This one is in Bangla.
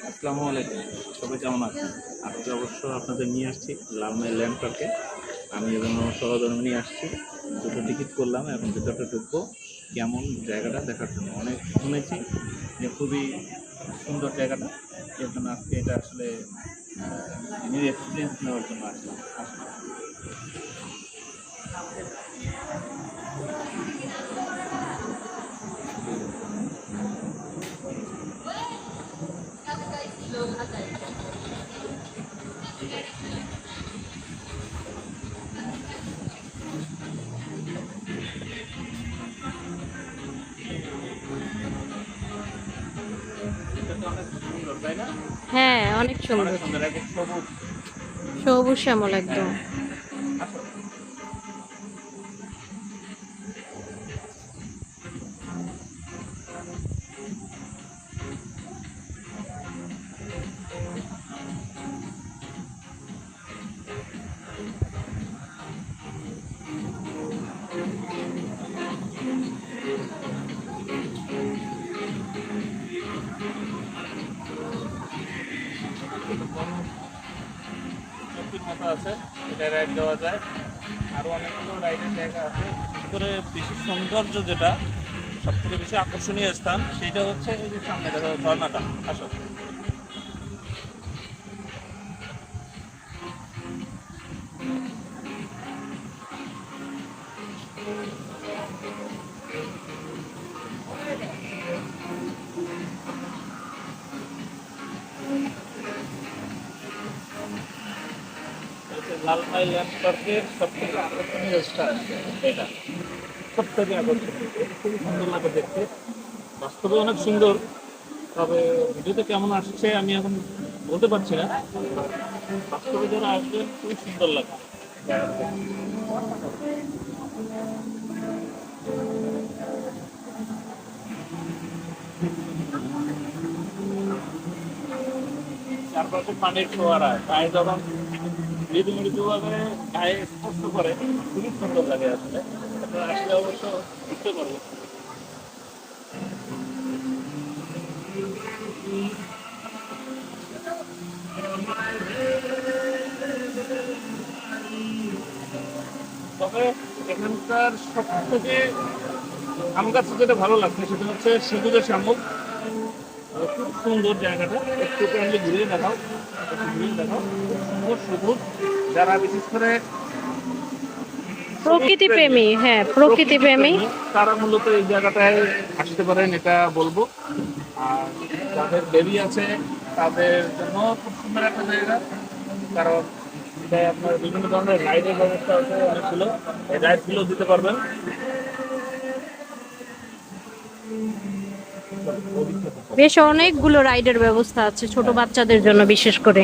আসসালামু আলাইকুম, সবাই কেমন আছেন? আজকে অবশ্য আপনাদের নিয়ে আসছি লালমাই ল্যান্ড পার্কে। আমি এবং আমার সহধর্মী নিয়ে আসছি। দুটো টিকিট করলাম, এখন ভিতরটা ঢুকবো। কেমন জায়গাটা দেখার জন্য অনেক শুনেছি যে খুবই সুন্দর জায়গাটা। এর জন্য আজকে এটা আসলে নিউ এক্সপিরিয়েন্স নেওয়ার জন্য আসলাম। এটা অনেক সুন্দর, তাই না? হ্যাঁ, অনেক অনেক সুন্দর। সুন্দর, একদম সবুজ। সবুজ শ্যামল একদম। হ্যাঁ, আসো। চব্বিশ মতো আছে, এটা রাইড দেওয়া যায়। আরও অনেকগুলো রাইডের জায়গা আছে। বিশেষ করে বেশি সৌন্দর্য যেটা সব থেকে বেশি আকর্ষণীয় স্থান সেটা হচ্ছে এই যে সামনে দেখা যাচ্ছে ঝর্ণাটা। আসো। লালমাই ল্যান্ড পার্কের সব থেকে আকর্ষণীয় স্থান এটা, সব থেকে আকর্ষণীয়। এটা খুবই সুন্দর লাগে দেখতে, বাস্তবে অনেক সুন্দর। তবে ভিডিওতে কেমন আসছে আমি এখন বলতে পারছি না। বাস্তবে যারা আসবে খুবই সুন্দর লাগে। চারপাশে পানির ফোয়ারা গায়ে যখন মৃদু মৃদুভাবে গায়ে স্পর্শ করে খুবই সুন্দর লাগে আসলে। আপনারা আসলে অবশ্য বুঝতে পারবো। তবে এখানকার সব থেকে আমার কাছে যেটা ভালো লাগছে সেটা হচ্ছে সবুজের শামুক। খুব সুন্দর জায়গাটা, একটু ফ্যামিলি ঘুরিয়ে দেখাও, একটু ঘুরিয়ে দেখাও। খুব সুন্দর সবুজ। যারা বিশেষ করে সবুজ প্রকৃতি প্রেমী, প্রেমী, হ্যাঁ প্রকৃতি প্রকৃতি প্রেমী। প্রেমী, তারা মূলত এই জায়গাটায় আসতে পারেন, এটা বলবো। আর যাদের বেবি আছে তাদের জন্য খুব সুন্দর একটা জায়গা, কারণ এটাই আপনার বিভিন্ন ধরনের রাইডের ব্যবস্থা আছে অনেকগুলো। এই রাইডগুলো দিতে পারবেন। বেশ অনেকগুলো রাইডের ব্যবস্থা আছে ছোট বাচ্চাদের জন্য বিশেষ করে।